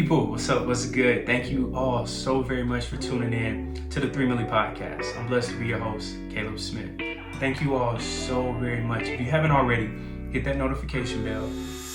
people, what's up? What's good? Thank you all so very much for tuning in to the 3 Milli Podcast. I'm blessed to be your host, Caleb Smith. Thank you all so very much. If you haven't already, hit that notification bell,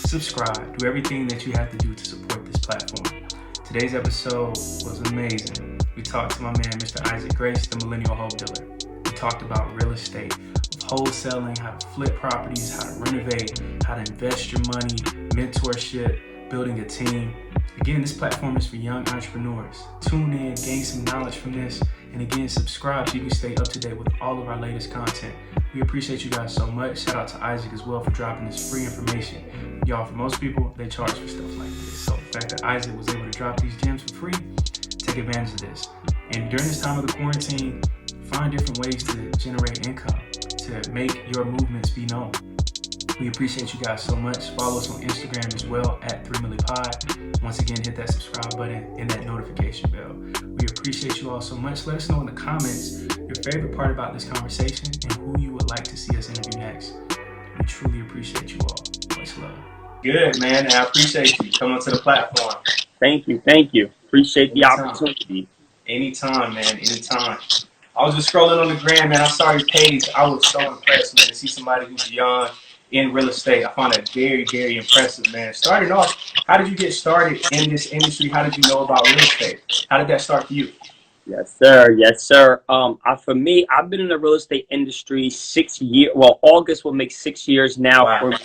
subscribe, do everything that you have to do to support this platform. Today's episode was amazing. We talked to my man, Mr. Issac Grace, the Millennial Home Builder. We talked about real estate, wholesaling, how to flip properties, how to renovate, how to invest your money, mentorship, building a team. Again, this platform is for young entrepreneurs. Tune in, gain some knowledge from this, and again, subscribe so you can stay up to date with all of our latest content. We appreciate you guys so much. Shout out to Issac as well for dropping this free information. Y'all, for most people, they charge for stuff like this. So the fact that Issac was able to drop these gems for free, take advantage of this. And during this time of the quarantine, find different ways to generate income, to make your movements be known. We appreciate you guys so much. Follow us on Instagram as well at 3millipod. Once again, hit that subscribe button and that notification bell. We appreciate you all so much. Let us know in the comments your favorite part about this conversation and who you would like to see us interview next. We truly appreciate you all. Much love. Good, man. I appreciate you coming to the platform. Thank you. Appreciate the opportunity. Anytime, man. Anytime. I was just scrolling on the gram, man. I saw your page. I was so impressed, man, to see somebody who's young in real estate. I found that very, very impressive, man. Starting off, how did you get started in this industry? How did you know about real estate? How did that start for you? Yes, sir. For me, I've been in the real estate industry 6 years. Well, August will make 6 years now. Wow. For me.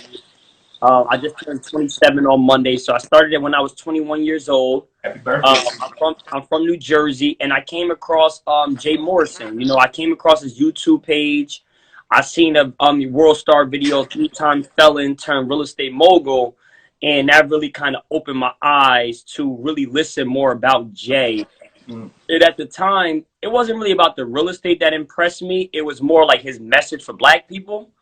I just turned 27 on Monday, so I started it when I was 21 years old. Happy birthday. I'm from New Jersey, and I came across Jay Morrison. You know, I came across his YouTube page. I seen a World Star video, 3-time felon turned real estate mogul, and that really kind of opened my eyes to really listen more about Jay. And at the time, it wasn't really about the real estate that impressed me. It was more like his message for Black people.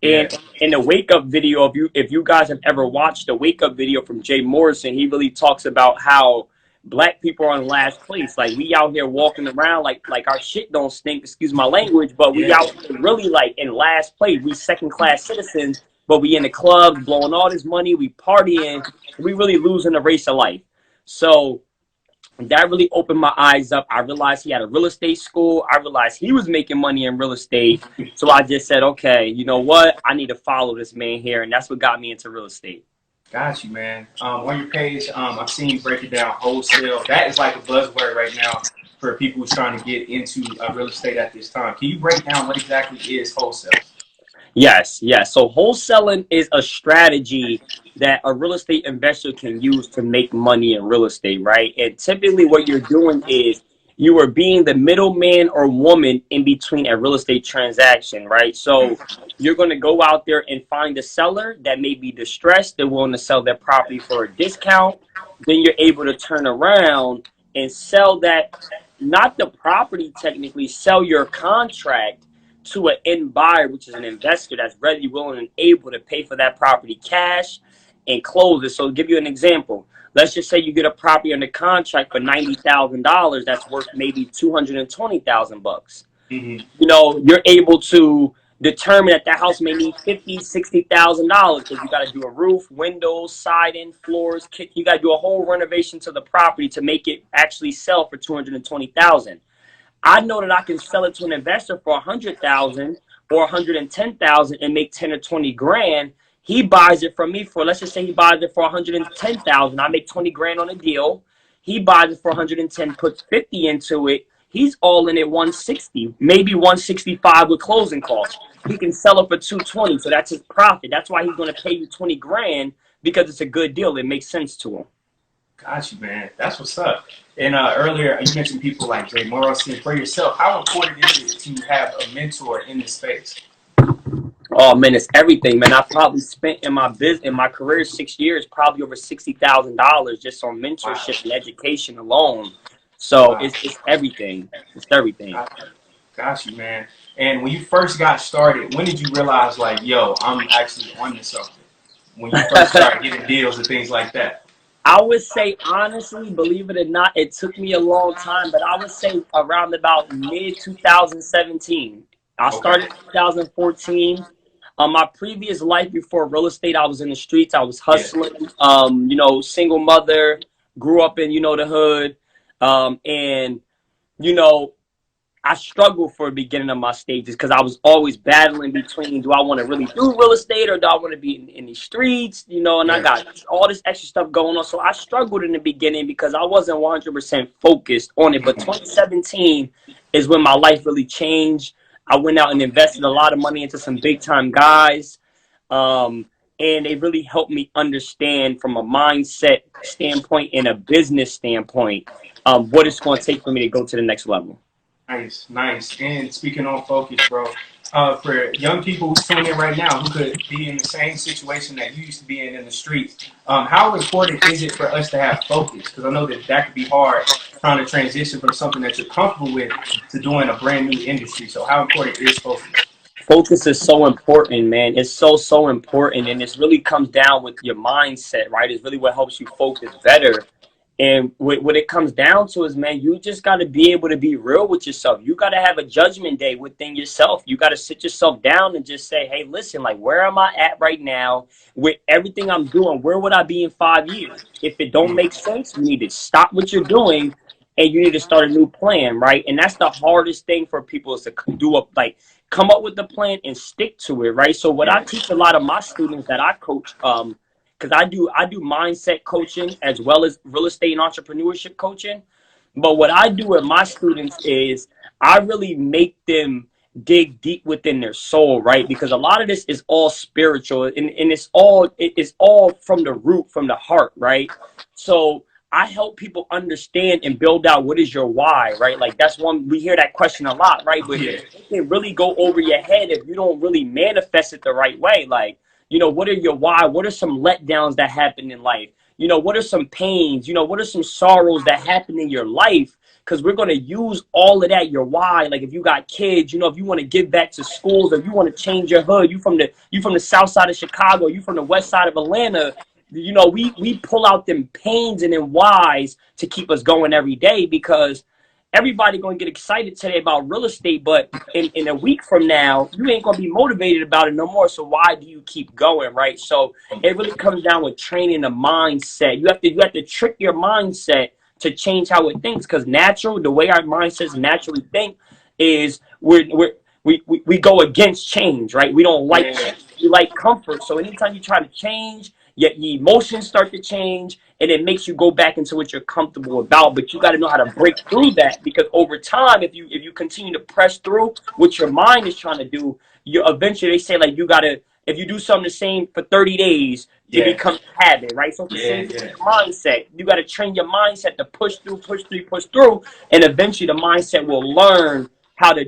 And in the Wake Up video, if you guys have ever watched the Wake Up video from Jay Morrison, he really talks about how Black people are in last place. Like, we out here walking around like our shit don't stink, excuse my language, but we out here really like in last place. We second-class citizens, but we in the clubs blowing all this money, we partying, we really losing the race of life. So that really opened my eyes up. I realized he had a real estate school. I realized he was making money in real estate. So I just said, okay, you know what? I need to follow this man here. And that's what got me into real estate. Got you, man. On your page, I've seen you break it down wholesale. That is like a buzzword right now for people who's trying to get into real estate at this time. Can you break down what exactly is wholesale? Yes. So wholesaling is a strategy that a real estate investor can use to make money in real estate, right? And typically what you're doing is you are being the middleman or woman in between a real estate transaction, right? So you're going to go out there and find a seller that may be distressed. They're willing to sell their property for a discount. Then you're able to turn around and sell that, not the property technically, sell your contract to an end buyer, which is an investor that's ready, willing, and able to pay for that property cash and close it. So to give you an example, let's just say you get a property under contract for $90,000 that's worth maybe $220,000. You know, you're able to determine that house may need $50,000, $60,000 because you got to do a roof, windows, siding, floors, kitchen. You got to do a whole renovation to the property to make it actually sell for $220,000. I know that I can sell it to an investor for $100,000 or $110,000 and make 10 or 20 grand. He buys it from me for, let's just say he buys it for $110,000. I make 20 grand on a deal. He buys it for 110, puts 50 into it. He's all in at 160, maybe 165 with closing costs. He can sell it for 220, so that's his profit. That's why he's going to pay you 20 grand because it's a good deal. It makes sense to him. Got you, man. That's what's up. And earlier, you mentioned people like Jay Morrison. For yourself, how important is it to have a mentor in this space? Oh man, it's everything, man. I probably spent in my career 6 years, probably over $60,000 just on mentorship and education alone. So it's everything. It's everything. Got you, man. And when you first got started, when did you realize, like, yo, I'm actually onto something? When you first started getting deals and things like that. I would say, honestly, believe it or not, it took me a long time, but I would say around about mid-2017. I started in 2014. My previous life before real estate, I was in the streets. I was hustling, you know, single mother, grew up in, the hood. And, you know, I struggled for the beginning of my stages because I was always battling between, do I want to really do real estate or do I want to be in the streets, and I got all this extra stuff going on. So I struggled in the beginning because I wasn't 100% focused on it. But 2017 is when my life really changed. I went out and invested a lot of money into some big time guys. And they really helped me understand from a mindset standpoint and a business standpoint what it's going to take for me to go to the next level. Nice, nice. And speaking on focus, bro, for young people tuning in right now who could be in the same situation that you used to be in the streets, how important is it for us to have focus? Because I know that could be hard trying to transition from something that you're comfortable with to doing a brand new industry. So how important is focus? Focus is so important, man. It's so important. And it really comes down with your mindset, right? It's really what helps you focus better. And what it comes down to is, man, you just got to be able to be real with yourself. You got to have a judgment day within yourself. You got to sit yourself down and just say, hey, listen, like, where am I at right now with everything I'm doing? Where would I be in 5 years? If it don't make sense, you need to stop what you're doing and you need to start a new plan, right? And that's the hardest thing for people is to come up with the plan and stick to it, right? So what I teach a lot of my students that I coach, because I do mindset coaching as well as real estate and entrepreneurship coaching. But what I do with my students is I really make them dig deep within their soul, right? Because a lot of this is all spiritual and it's all from the root, from the heart, right? So I help people understand and build out what is your why, right? Like that's one, we hear that question a lot, right? But it can really go over your head if you don't really manifest it the right way. Like, what are your why? What are some letdowns that happen in life? What are some pains? What are some sorrows that happen in your life? Because we're going to use all of that, your why. Like if you got kids, if you want to give back to schools, if you want to change your hood, you from the south side of Chicago, you from the west side of Atlanta, we pull out them pains and them whys to keep us going every day because everybody going to get excited today about real estate, but in a week from now, you ain't going to be motivated about it no more. So why do you keep going, right? So it really comes down with training the mindset. You have to trick your mindset to change how it thinks because the way our mindsets naturally think is we go against change, right? We don't like change. We like comfort. So anytime you try to change, your emotions start to change and it makes you go back into what you're comfortable about. But you got to know how to break through that because over time, if you continue to press through what your mind is trying to do, you eventually, they say like if you do something the same for 30 days, it becomes a habit, right? So it's the same thing with mindset. You got to train your mindset to push through, and eventually the mindset will learn how to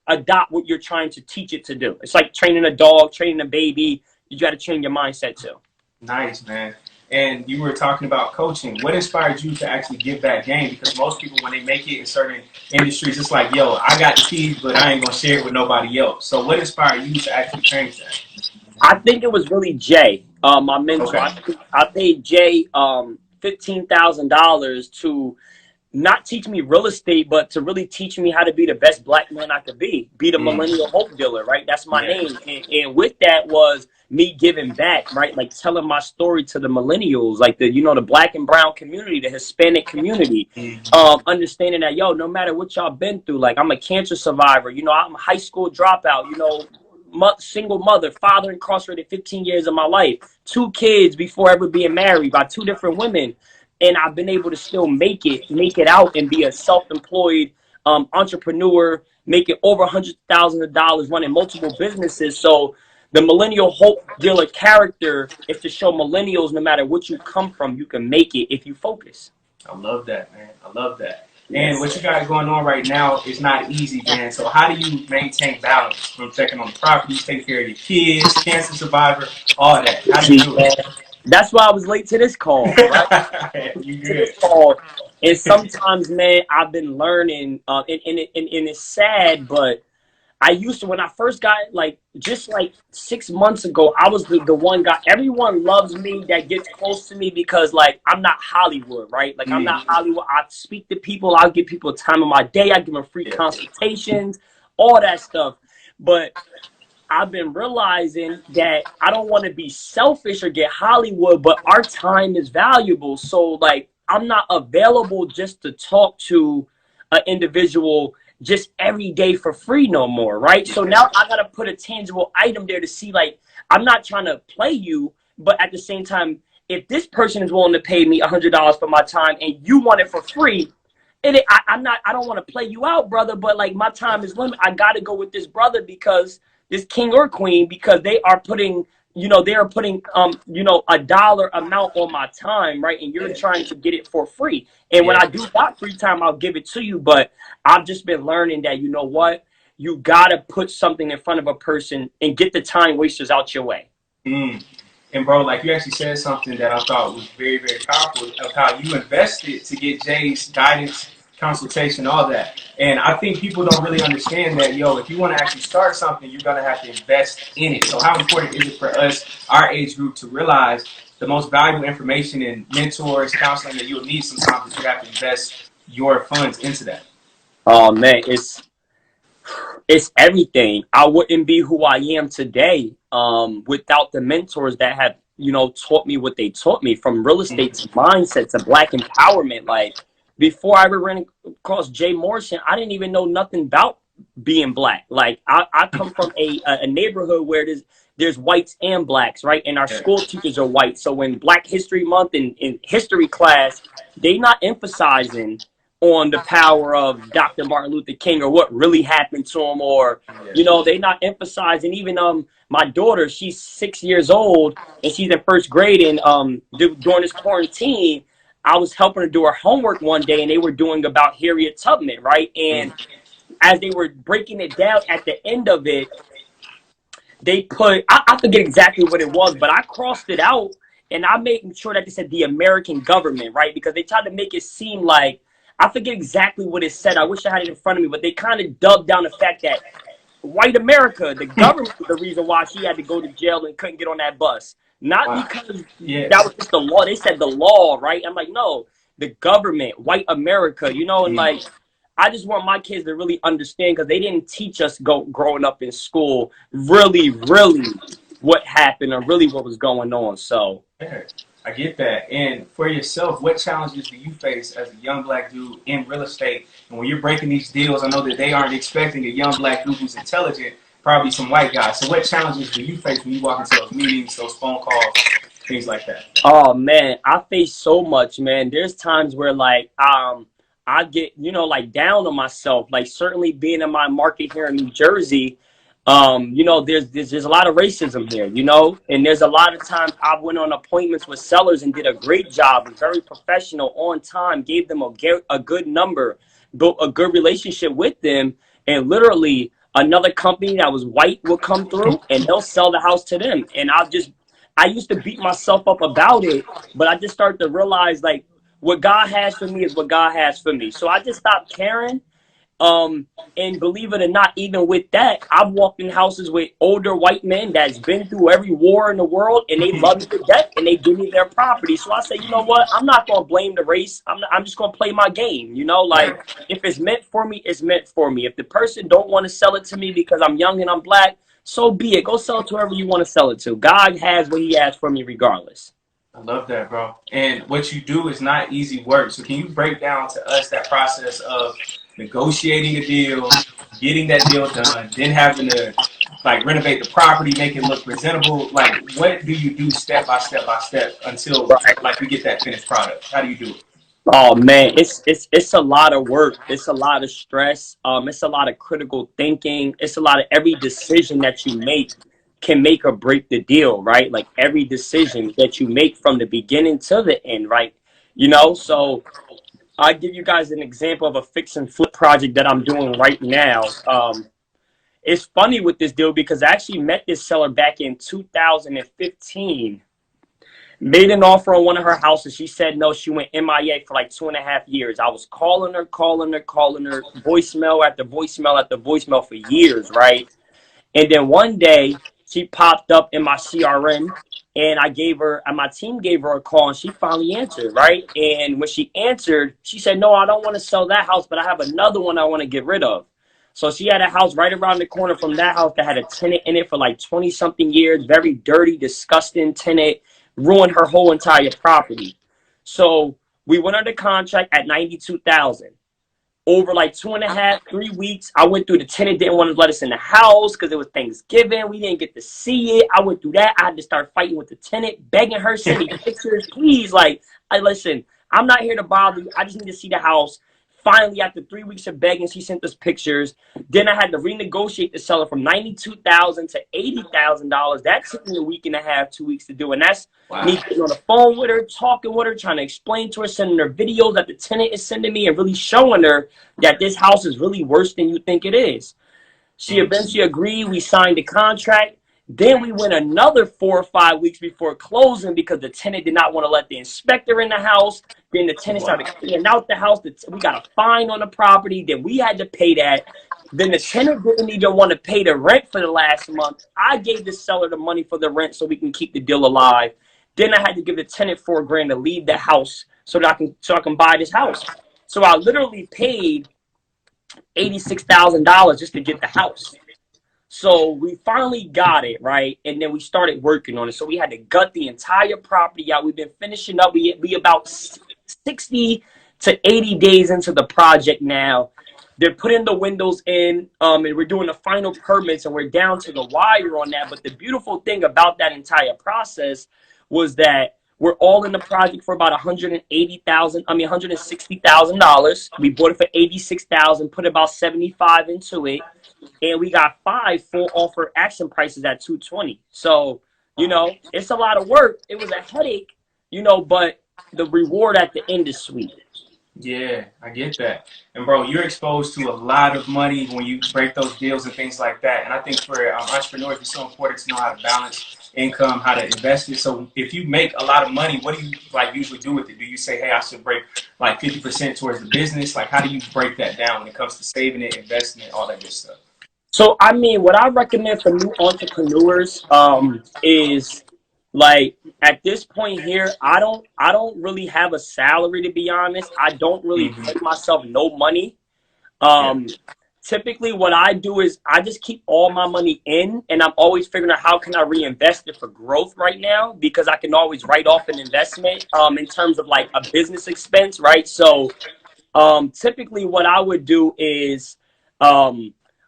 adopt what you're trying to teach it to do. It's like training a dog, training a baby. You got to train your mindset too. Nice, man. And you were talking about coaching. What inspired you to actually give that game? Because most people, when they make it in certain industries, it's like, yo, I got the keys, but I ain't going to share it with nobody else. So what inspired you to actually change that? I think it was really Jay, my mentor. Okay. I paid Jay $15,000 to not teach me real estate, but to really teach me how to be the best black man I could be the millennial hope dealer, right? That's my name. And with that was me giving back, right? Like telling my story to the millennials, like the black and brown community, the Hispanic community, understanding that, no matter what y'all been through, like I'm a cancer survivor, I'm a high school dropout, single mother, father incarcerated 15 years of my life, 2 kids before ever being married by 2 different women. And I've been able to still make it out and be a self-employed entrepreneur, making over $100,000 running multiple businesses. So the millennial hope dealer character is to show millennials no matter what you come from, you can make it if you focus. I love that, man. I love that. And what you got going on right now is not easy, man. So how do you maintain balance from checking on the properties, taking care of your kids, cancer survivor, all that? How do you do it? That's why I was late to this call, right? You good. And sometimes, man, I've been learning, and it's sad, but I used to, when I first got, just 6 months ago, I was the one guy, everyone loves me that gets close to me because, I'm not Hollywood, right? I'm not Hollywood. I speak to people. I'll give people time of my day. I give them free consultations, all that stuff. But I've been realizing that I don't want to be selfish or get Hollywood, but our time is valuable. So I'm not available just to talk to an individual just every day for free no more, right? So now I gotta put a tangible item there to see, like, I'm not trying to play you, but at the same time, if this person is willing to pay me $100 for my time and you want it for free, I don't want to play you out, brother, but like my time is limited. I gotta go with this brother because this king or queen, because they are putting, a dollar amount on my time, right? And you're trying to get it for free. And when I do got free time, I'll give it to you. But I've just been learning that, you know what? You gotta put something in front of a person and get the time wasters out your way. And bro, like you actually said something that I thought was very, very powerful of how you invested to get Jay's guidance, consultation, all that. And I think people don't really understand that, if you want to actually start something, you're going to have to invest in it. So how important is it for us, our age group, to realize the most valuable information and mentors, counseling that you'll need sometimes, that you have to invest your funds into that? Oh man, it's everything. I wouldn't be who I am today without the mentors that have, taught me what they taught me, from real estate to mindset to black empowerment. Like, before I ever ran across Jay Morrison, I didn't even know nothing about being black. Like, I come from a neighborhood where there's whites and blacks, right? And our school teachers are white. So in Black History Month and in history class, they not emphasizing on the power of Dr. Martin Luther King or what really happened to him, or they not emphasizing even my daughter. She's 6 years old and she's in first grade, and during this quarantine, I was helping her do her homework one day, and they were doing about Harriet Tubman, right? And as they were breaking it down at the end of it, they put, I forget exactly what it was, but I crossed it out and I made sure that they said the American government, right? Because they tried to make it seem like, I forget exactly what it said. I wish I had it in front of me, but they kind of dubbed down the fact that white America, the government, was the reason why she had to go to jail and couldn't get on that bus. Not because that was just the law. They said the law, right? I'm like, no, the government, white America, and like, I just want my kids to really understand, because they didn't teach us growing up in school really what happened or really what was going on. So I get that. And for yourself, what challenges do you face as a young black dude in real estate? And when you're breaking these deals, I know that they aren't expecting a young black dude who's intelligent, probably some white guys. So what challenges do you face when you walk into those meetings, those phone calls, things like that? Oh man, I face so much, man. There's times where like I get, like down on myself. Like, certainly being in my market here in New Jersey, there's a lot of racism here, and there's a lot of times I went on appointments with sellers and did a great job, very professional, on time, gave them a good number, built a good relationship with them, and literally another company that was white will come through and they'll sell the house to them. And I used to beat myself up about it, but I just started to realize, like, what God has for me is what God has for me. So I just stopped caring. And believe it or not, even with that, I've walked in houses with older white men that's been through every war in the world, and they love me to death, and they give me their property. So I say, you know what? I'm not going to blame the race. I'm just going to play my game. Like, if it's meant for me, it's meant for me. If the person don't want to sell it to me because I'm young and I'm black, so be it. Go sell it to whoever you want to sell it to. God has what he has for me regardless. I love that, bro. And what you do is not easy work. So can you break down to us that process of negotiating a deal, getting that deal done, then having to like renovate the property, make it look presentable? Like, what do you do step by step by step until like you get that finished product? How do you do it? Oh man, it's a lot of work. It's a lot of stress. It's a lot of critical thinking. It's a lot of, every decision that you make can make or break the deal, right? Like, every decision that you make from the beginning to the end, right? So I give you guys an example of a fix and flip project that I'm doing right now. It's funny with this deal because I actually met this seller back in 2015, made an offer on one of her houses. She said no. She went MIA for like 2.5 years. I was calling her, voicemail after voicemail after voicemail for years, right? And then one day she popped up in my CRM, and my team gave her a call, and she finally answered, right? And when she answered, she said, no, I don't want to sell that house, but I have another one I want to get rid of. So she had a house right around the corner from that house that had a tenant in it for like 20 something years, very dirty, disgusting tenant, ruined her whole entire property. So We went under contract at 92,000. Over like 2.5, 3 weeks, I went through. The tenant didn't want to let us in the house because it was Thanksgiving. We didn't get to see it. I went through that. I had to start fighting with the tenant, begging her, send me pictures, please. Like, listen, I'm not here to bother you. I just need to see the house. Finally, after 3 weeks of begging, she sent us pictures. Then I had to renegotiate the seller from $92,000 to $80,000. That took me a week and a half, 2 weeks to do. And that's me getting on the phone with her, talking with her, trying to explain to her, sending her videos that the tenant is sending me, and really showing her that this house is really worse than you think it is. She eventually agreed. We signed the contract. Then we went another 4 or 5 weeks before closing because the tenant did not want to let the inspector in the house. Then the tenant started cleaning out the house. We got a fine on the property. Then we had to pay that. Then the tenant didn't even want to pay the rent for the last month. I gave the seller the money for the rent so we can keep the deal alive. Then I had to give the tenant $4,000 to leave the house so that I can buy this house. So I literally paid $86,000 just to get the house. So we finally got it, right? And then we started working on it. So we had to gut the entire property out. We've been finishing up. We about 60 to 80 days into the project now. They're putting the windows in, and we're doing the final permits, and we're down to the wire on that. But the beautiful thing about that entire process was that we're all in the project for about $160,000. We bought it for $86,000, put about $75,000 into it. And we got 5 full offer action prices at $220,000. So, it's a lot of work. It was a headache, but the reward at the end is sweet. Yeah, I get that. And bro, you're exposed to a lot of money when you break those deals and things like that. And I think for entrepreneurs, it's so important to know how to balance income, how to invest it. So if you make a lot of money, what do you usually do with it? Do you say, hey, I should break like 50% towards the business? Like, how do you break that down when it comes to saving it, investing it, all that good stuff? So, what I recommend for new entrepreneurs is, like, at this point here, I don't really have a salary, to be honest. I don't really pay myself no money. Typically what I do is I just keep all my money in, and I'm always figuring out how can I reinvest it for growth right now, because I can always write off an investment in terms of like a business expense, right? So typically what I would do is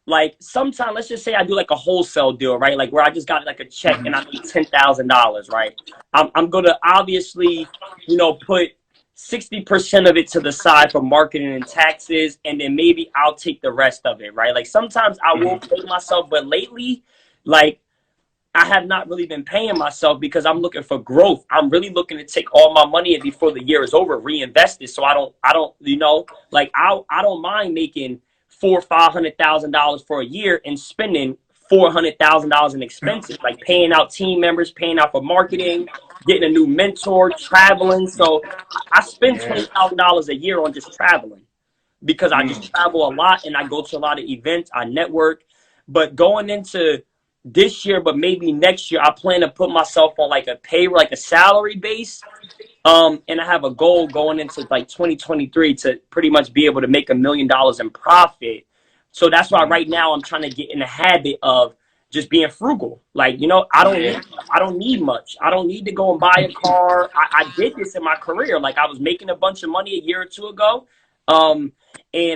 like sometimes, let's just say I do like a wholesale deal, right? Like where I just got like a check and I need $10,000, right? I'm going to obviously, put 60% of it to the side for marketing and taxes, and then maybe I'll take the rest of it, right? Like sometimes I will pay myself, but lately, like I have not really been paying myself because I'm looking for growth. I'm really looking to take all my money and before the year is over, reinvest it. So I don't, like I don't mind making $400,000 or $500,000 for a year and spending $400,000 in expenses, like paying out team members, paying out for marketing, getting a new mentor, traveling. So I spend $20,000 a year on just traveling because I just travel a lot and I go to a lot of events, I network. But going into this year, but maybe next year, I plan to put myself on like a like a salary base. And I have a goal going into like 2023 to pretty much be able to make $1 million in profit. So that's why right now I'm trying to get in the habit of just being frugal. Like, I don't need much. I don't need to go and buy a car. I did this in my career. Like I was making a bunch of money a year or two ago. And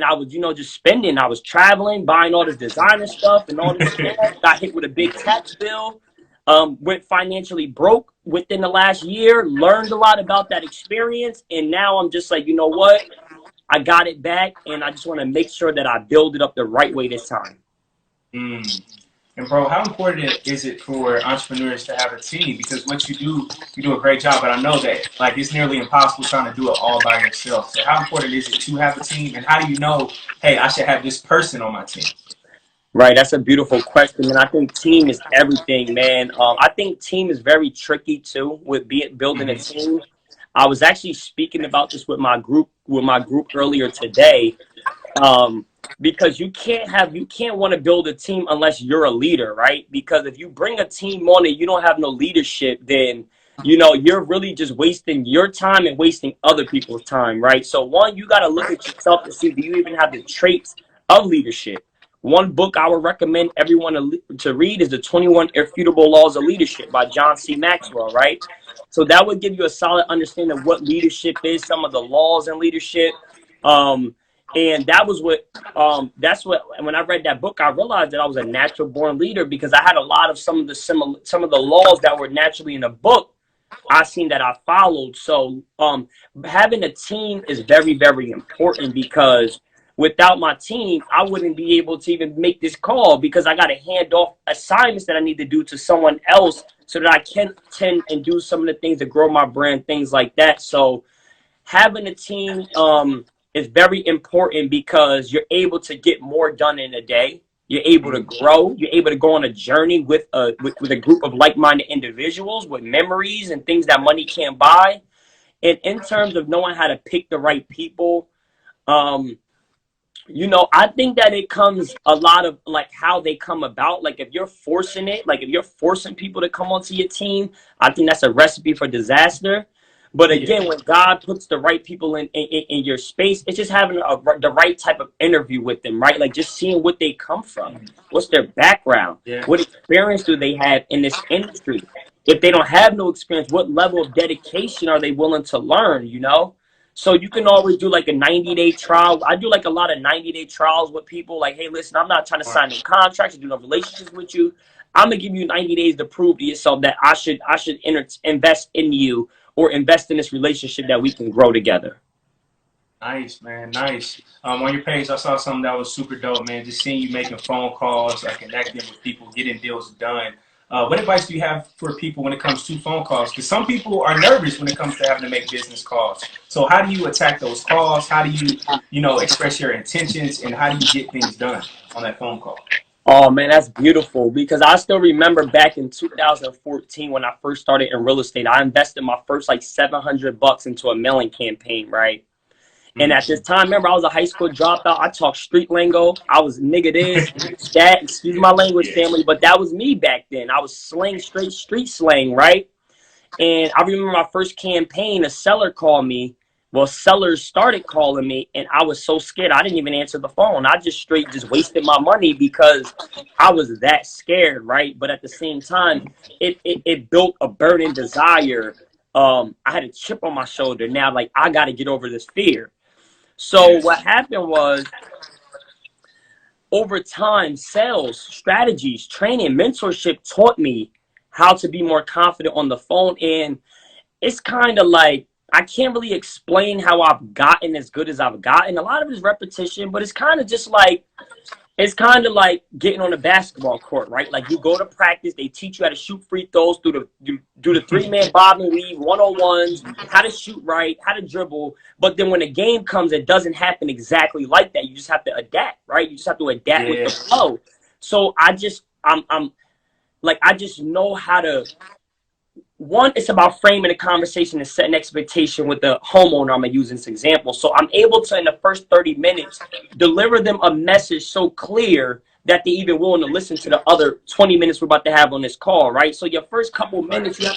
I was, just spending. I was traveling, buying all this designer stuff and all this stuff. Got hit with a big tax bill. Went financially broke within the last year, learned a lot about that experience. And now I'm just like, you know what? I got it back. And I just want to make sure that I build it up the right way this time. And bro, how important is it for entrepreneurs to have a team? Because what you do a great job, but I know that like it's nearly impossible trying to do it all by yourself. So how important is it to have a team, and how do you know, hey, I should have this person on my team? Right, that's a beautiful question, and I think team is everything, man. I think team is very tricky too with building a team. I was actually speaking about this with my group earlier today. Because you can't want to build a team unless you're a leader, right? Because if you bring a team on and you don't have no leadership, then, you're really just wasting your time and wasting other people's time, right? So one, you got to look at yourself to see, do you even have the traits of leadership? One book I would recommend everyone to read is The 21 Irrefutable Laws of Leadership by John C. Maxwell, right? So that would give you a solid understanding of what leadership is, some of the laws in leadership. And that was what that's what, when I read that book, I realized that I was a natural born leader, because I had a lot of some of the laws that were naturally in the book I seen that I followed. So having a team is very, very important, because without my team, I wouldn't be able to even make this call, because I got to hand off assignments that I need to do to someone else so that I can tend and do some of the things to grow my brand, things like that. So having a team is very important, because you're able to get more done in a day. You're able to grow. You're able to go on a journey with a group of like-minded individuals with memories and things that money can't buy. And in terms of knowing how to pick the right people, I think that it comes a lot of like how they come about. Like if you're forcing it, like if you're forcing people to come onto your team, I think that's a recipe for disaster. But again, when God puts the right people in your space, it's just having the right type of interview with them, right? Like just seeing what they come from, what's their background, what experience do they have in this industry? If they don't have no experience, what level of dedication are they willing to learn, So you can always do like a 90-day trial. I do like a lot of 90-day trials with people. Like, hey, listen, I'm not trying to sign no contracts or do no relationships with you. I'm gonna give you 90 days to prove to yourself that I should invest in you, or invest in this relationship that we can grow together. Nice, man. Nice. On your page, I saw something that was super dope, man. Just seeing you making phone calls, like connecting with people, getting deals done. What advice do you have for people when it comes to phone calls? Because some people are nervous when it comes to having to make business calls. So how do you attack those calls? How do you, express your intentions, and how do you get things done on that phone call? Oh man, that's beautiful, because I still remember back in 2014 when I first started in real estate, I invested my first like $700 into a mailing campaign, right? And at this time, remember, I was a high school dropout. I talked street lingo. I was nigga this, that, excuse my language, family, but that was me back then. I was straight street slang, right? And I remember my first campaign, a seller called me. Well, sellers started calling me, and I was so scared. I didn't even answer the phone. I just wasted my money because I was that scared, right? But at the same time, it built a burning desire. I had a chip on my shoulder. Now, like, I got to get over this fear. So what happened was, over time, sales, strategies, training, mentorship taught me how to be more confident on the phone. And it's kind of like, I can't really explain how I've gotten as good as I've gotten. A lot of it is repetition, but it's kind of like getting on a basketball court, right? Like you go to practice, they teach you how to shoot free throws, do the three-man bob and weave, 101s, how to shoot right, how to dribble. But then when the game comes, it doesn't happen exactly like that. You just have to adapt, right? You just have to adapt with the flow. So I just know how to. One, it's about framing a conversation and setting expectation with the homeowner. I'm going to use this example. So I'm able to, in the first 30 minutes, deliver them a message so clear that they even willing to listen to the other 20 minutes we're about to have on this call, right? So your first couple minutes, you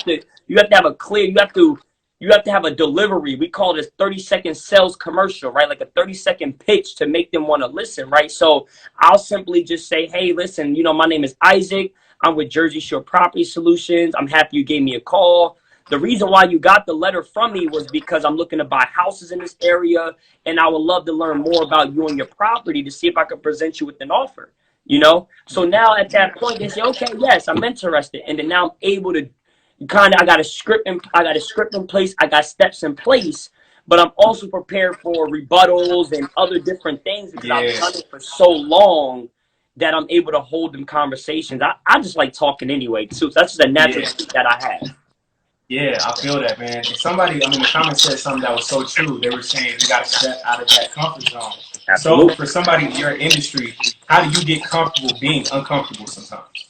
have to have a clear, you have to have a delivery. We call this 30-second sales commercial, right? Like a 30-second pitch to make them want to listen, right? So I'll simply just say, hey, listen, my name is Isaac. I'm with Jersey Shore Property Solutions. I'm happy you gave me a call. The reason why you got the letter from me was because I'm looking to buy houses in this area, and I would love to learn more about you and your property to see if I could present you with an offer, So now at that point, they say, okay, yes, I'm interested. And then now I'm able to I got a script in place. I got steps in place, but I'm also prepared for rebuttals and other different things because I've done it for so long that I'm able to hold them conversations. I just like talking anyway, too. So that's just a natural thing that I have. Yeah, I feel that, man. And somebody, the comments said something that was so true. They were saying you got to step out of that comfort zone. Absolutely. So for somebody in your industry, how do you get comfortable being uncomfortable sometimes?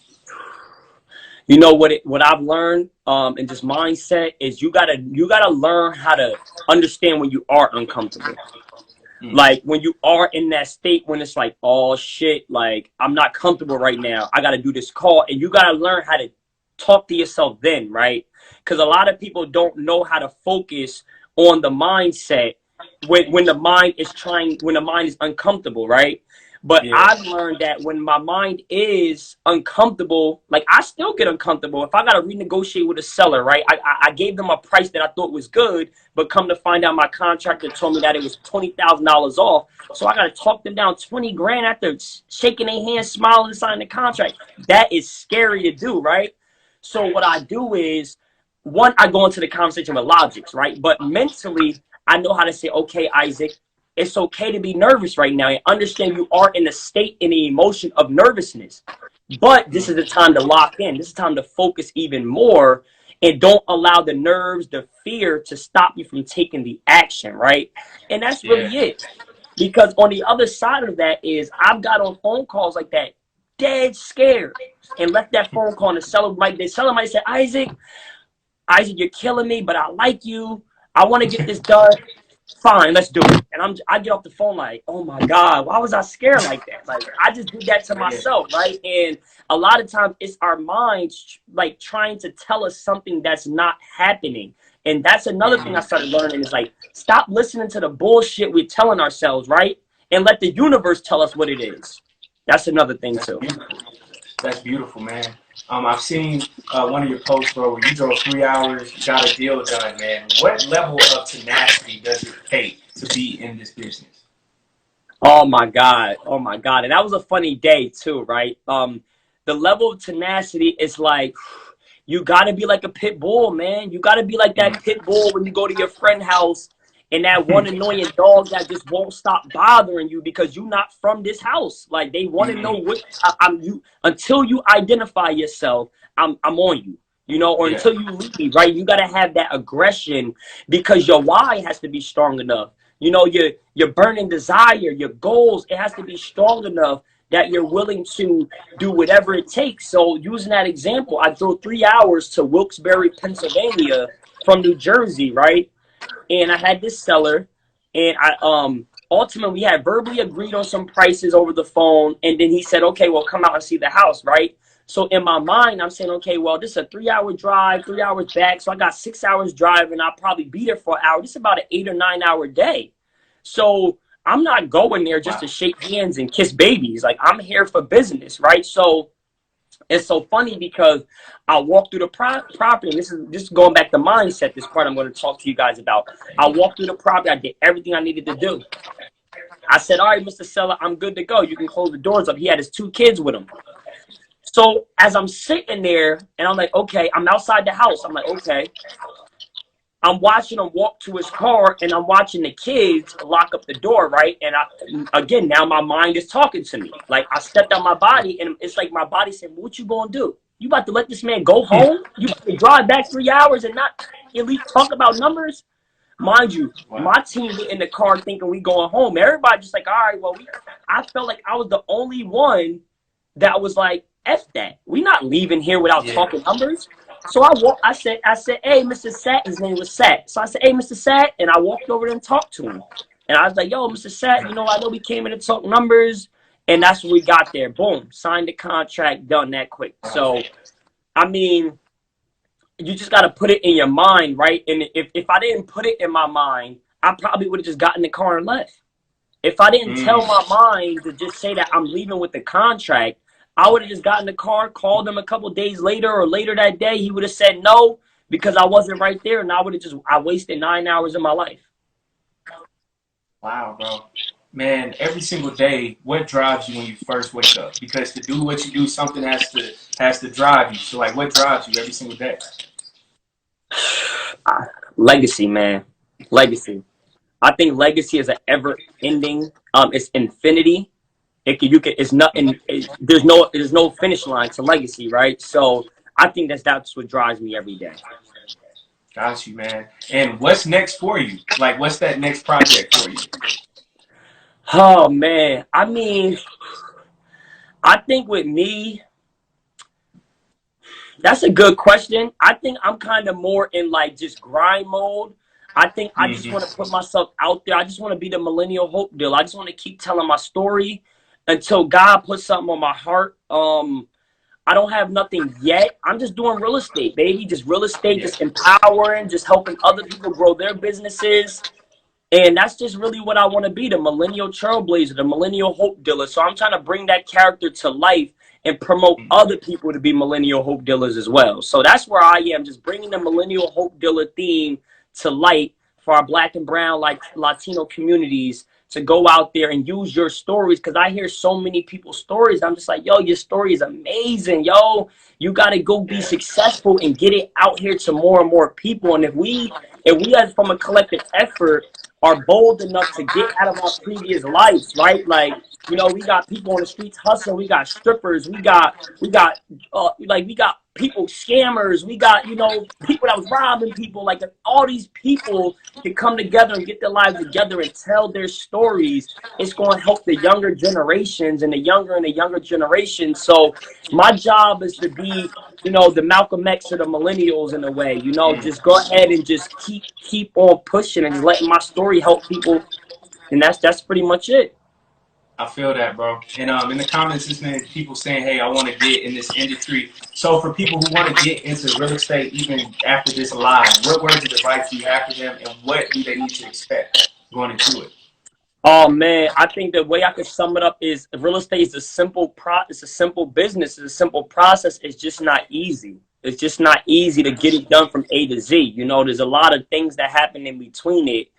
What I've learned in this mindset is you gotta learn how to understand when you are uncomfortable. Like when you are in that state when it's like, oh shit, like I'm not comfortable right now. I got to do this call, and you got to learn how to talk to yourself then, right? Because a lot of people don't know how to focus on the mindset when the mind is uncomfortable, right? But Yeah. I've learned that when my mind is uncomfortable, like I still get uncomfortable. If I got to renegotiate with a seller, right? I gave them a price that I thought was good, but come to find out my contractor told me that it was $20,000 off. So I got to talk them down 20 grand after shaking their hand, smiling, and signing the contract. That is scary to do, right? So what I do is, one, I go into the conversation with logics, right? But mentally, I know how to say, okay, Isaac, it's okay to be nervous right now. I understand you are in a state, in the emotion of nervousness. But this is the time to lock in. This is time to focus even more and don't allow the nerves, the fear to stop you from taking the action, right? And that's really Yeah. it. Because on the other side of that is I've got on phone calls like that, dead scared, and left that phone call and the seller might say, Isaac, you're killing me, but I like you. I want to get this done. Fine, let's do it. And I get off the phone like, oh my God, why was I scared like that? Like I just did that to myself, right? And a lot of times it's our minds like trying to tell us something that's not happening. And that's another thing I started learning is like, stop listening to the bullshit we're telling ourselves, right? And let the universe tell us what it is. That's another thing too. That's beautiful, man. I've seen one of your posts, bro, where you drove 3 hours, got a deal done, man. What level of tenacity does it take to be in this business? Oh my God. Oh my God. And that was a funny day too, right? The level of tenacity is like, you got to be like a pit bull, man. You got to be like that pit bull when you go to your friend's house and that one annoying dog that just won't stop bothering you because you're not from this house. Like they want to know what I'm you until you identify yourself. I'm on you, you know, or until you leave, right? You got to have that aggression because your why has to be strong enough. You know, your burning desire, your goals, it has to be strong enough that you're willing to do whatever it takes. So using that example, I drove 3 hours to Wilkes-Barre, Pennsylvania from New Jersey, right? And I had this seller, and I ultimately we had verbally agreed on some prices over the phone, and then he said, okay, well, come out and see the house, right? So in my mind, I'm saying, okay, well, this is a 3 hour drive, 3 hours back. So I got 6 hours driving. I'll probably be there for an hour. This is about an 8 or 9 hour day. So I'm not going there just to shake hands and kiss babies. Like I'm here for business, right? So it's so funny because I walked through the property. And this is going back to mindset, this part I'm going to talk to you guys about. I walked through the property. I did everything I needed to do. I said, all right, Mr. Seller, I'm good to go. You can close the doors up. He had his 2 kids with him. So as I'm sitting there and I'm like, okay, I'm outside the house. I'm like, okay. I'm watching him walk to his car and I'm watching the kids lock up the door, right? And again, now my mind is talking to me. Like I stepped out my body and it's like my body said, what you gonna do? You about to let this man go home? You about to drive back 3 hours and not at least talk about numbers? Mind you, my team get in the car thinking we going home. Everybody just like, all right, well, I felt like I was the only one that was like, F that. We not leaving here without talking numbers. So I said, hey, Mr. Sat, his name was Sat. So I said, hey, Mr. Sat, and I walked over there and talked to him. And I was like, yo, Mr. Sat, you know, I know we came in to talk numbers, and that's when we got there. Boom, signed the contract, done that quick. So, I mean, you just got to put it in your mind, right? And if I didn't put it in my mind, I probably would have just gotten in the car and left. If I didn't tell my mind to just say that I'm leaving with the contract, I would have just gotten in the car, called him a couple days later or later that day. He would have said no because I wasn't right there, and I wasted 9 hours of my life. Wow, bro. Man, every single day, what drives you when you first wake up? Because to do what you do, something has to drive you. So, like, what drives you every single day? Legacy, man. Legacy. I think legacy is an ever-ending. It's infinity. It's nothing. There's no finish line to legacy, right? So I think that's what drives me every day. Got you, man. And what's next for you? Like, what's that next project for you? Oh man, I mean, I think with me, that's a good question. I think I'm kind of more in like just grind mode. I think I just want to put myself out there. I just want to be the millennial hope deal. I just want to keep telling my story until God puts something on my heart. I don't have nothing yet. I'm just doing real estate, baby. Just real estate, just empowering, just helping other people grow their businesses. And that's just really what I want to be, the millennial trailblazer, the millennial hope dealer. So I'm trying to bring that character to life and promote other people to be millennial hope dealers as well. So that's where I am, just bringing the millennial hope dealer theme to light for our Black and brown, like Latino communities, to go out there and use your stories. Because I hear so many people's stories. I'm just like, yo, your story is amazing. Yo, you got to go be successful and get it out here to more and more people. And if we as from a collective effort are bold enough to get out of our previous lives, right? Like, you know, we got people on the streets hustling. We got strippers. We got people scammers. We got, you know, people that was robbing people. Like, if all these people can come together and get their lives together and tell their stories, it's going to help the younger generations and the younger generations. So my job is to be, you know, the Malcolm X of the millennials in a way. You know, just go ahead and just keep on pushing and just letting my story help people. And that's pretty much it. I feel that, bro. And in the comments, this man, people saying, "Hey, I want to get in this industry." So for people who want to get into real estate, even after this live, what words of advice do you have for them, and what do they need to expect going into it? Oh man, I think the way I could sum it up is real estate is it's a simple business, it's a simple process. It's just not easy. It's just not easy to get it done from A to Z. You know, there's a lot of things that happen in between it.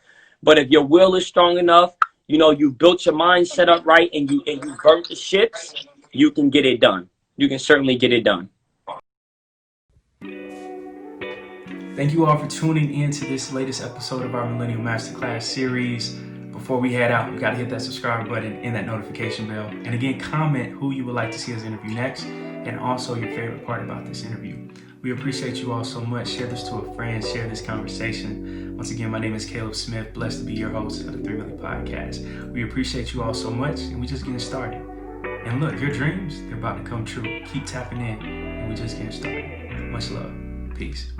But if your will is strong enough, you know, you built your mindset up right, and you burnt the ships, you can get it done. You can certainly get it done. Thank you all for tuning in to this latest episode of our Millennial Masterclass series. Before we head out, you got to hit that subscribe button and that notification bell. And again, comment who you would like to see us interview next, and also your favorite part about this interview. We appreciate you all so much. Share this to a friend. Share this conversation. Once again, my name is Caleb Smith. Blessed to be your host of the 3 Milli Podcast. We appreciate you all so much, and we're just getting started. And look, your dreams, they're about to come true. Keep tapping in, and we're just getting started. Much love. Peace.